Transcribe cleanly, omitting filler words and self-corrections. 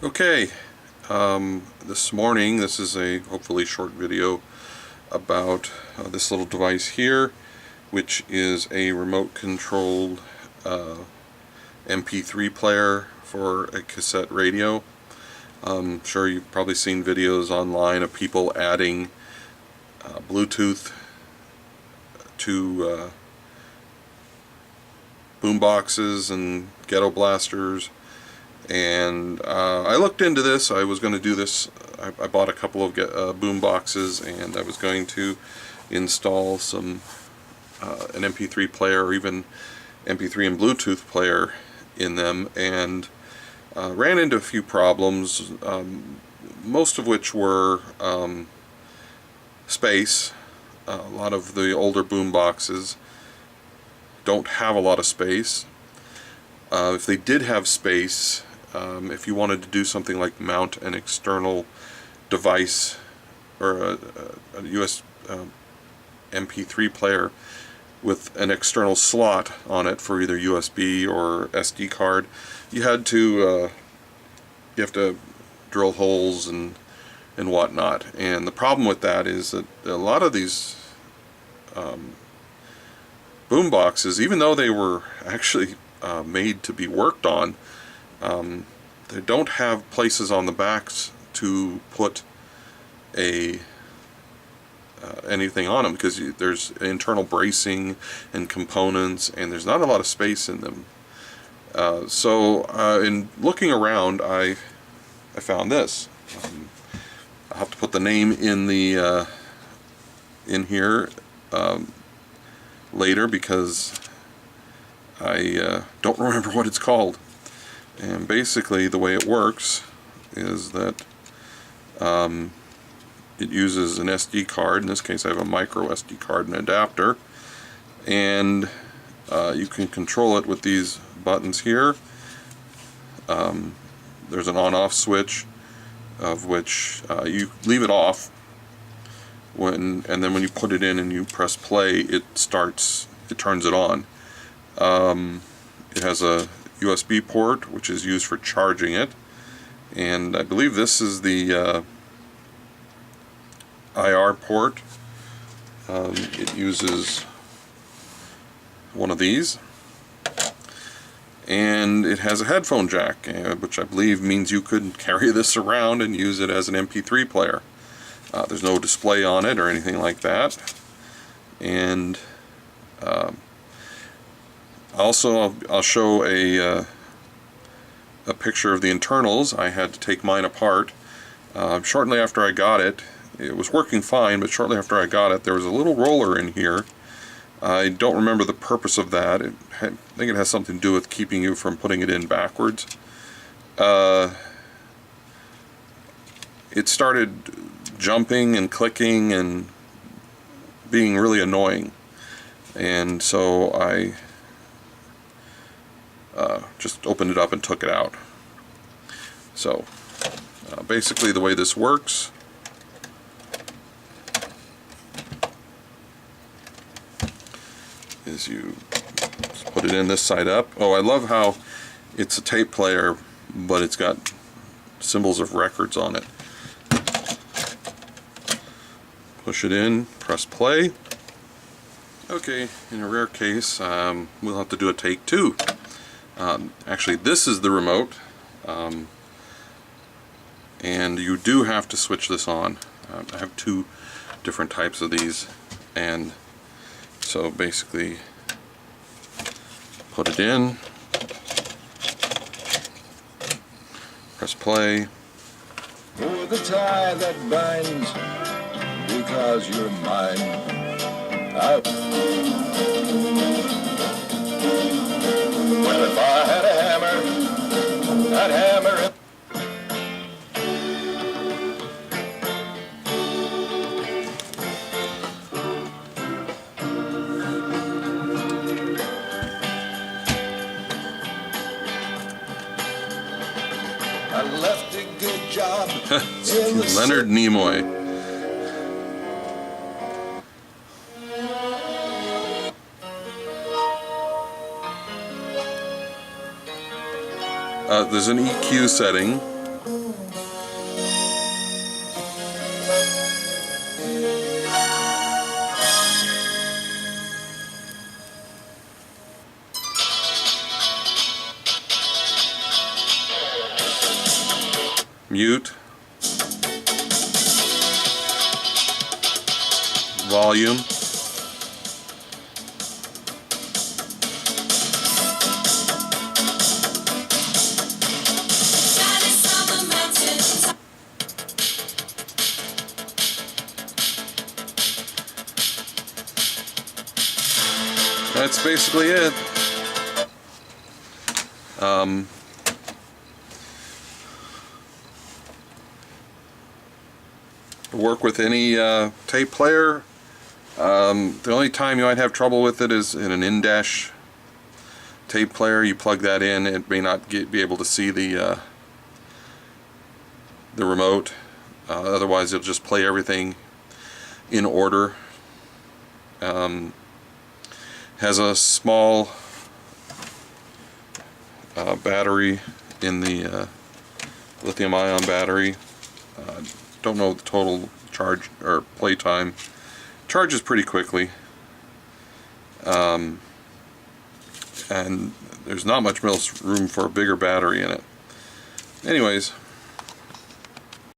Okay, this morning, this is a hopefully short video about this little device here, which is a remote controlled MP3 player for a cassette radio. I'm sure you've probably seen videos online of people adding Bluetooth to boom boxes and ghetto blasters. And I looked into this. I was going to do this. I bought a couple of boom boxes, and I was going to install an MP3 player, or even MP3 and Bluetooth player in them, and ran into a few problems, most of which were space. A lot of the older boom boxes don't have a lot of space. If they did have space, if you wanted to do something like mount an external device or a US MP3 player with an external slot on it for either USB or SD card, you have to drill holes and whatnot. And the problem with that is that a lot of these boom boxes, even though they were actually made to be worked on, they don't have places on the backs to put anything on them, because there's internal bracing and components, and there's not a lot of space in them. So in looking around, I found this. I'll have to put the name in the in here later, because I don't remember what it's called. And basically the way it works is that it uses an SD card. In this case I have a micro SD card and adapter, and you can control it with these buttons here. There's an on-off switch, of which you leave it off and then when you put it in and you press play, it turns it on. It has a USB port, which is used for charging it, and I believe this is the IR port. It uses one of these, and it has a headphone jack, which I believe means you could carry this around and use it as an MP3 player. There's no display on it or anything like that. And also, I'll show a picture of the internals. I had to take mine apart. Shortly after I got it, it was working fine, but shortly after I got it, there was a little roller in here. I don't remember the purpose of that. I think it has something to do with keeping you from putting it in backwards. It started jumping and clicking and being really annoying, and so I just opened it up and took it out. So basically the way this works is you just put it in this side up. Oh, I love how it's a tape player, but it's got symbols of records on it. Push it in, press play. Okay, in a rare case, we'll have to do a take two. Actually, this is the remote, and you do have to switch this on. I have two different types of these, and so basically put it in, press play. For the tie that binds, because you're mine. Well, if I had a hammer, I'd hammer it. I left a good job in the Leonard Nimoy. There's an EQ setting mute, volume, that's basically it. Work with any tape player. The only time you might have trouble with it is in an in-dash tape player. You plug that in, it may not be able to see the remote. Otherwise, it'll just play everything in order. Has a small battery in the lithium-ion battery. Don't know the total charge or play time. Charges pretty quickly, and there's not much room for a bigger battery in it. Anyways,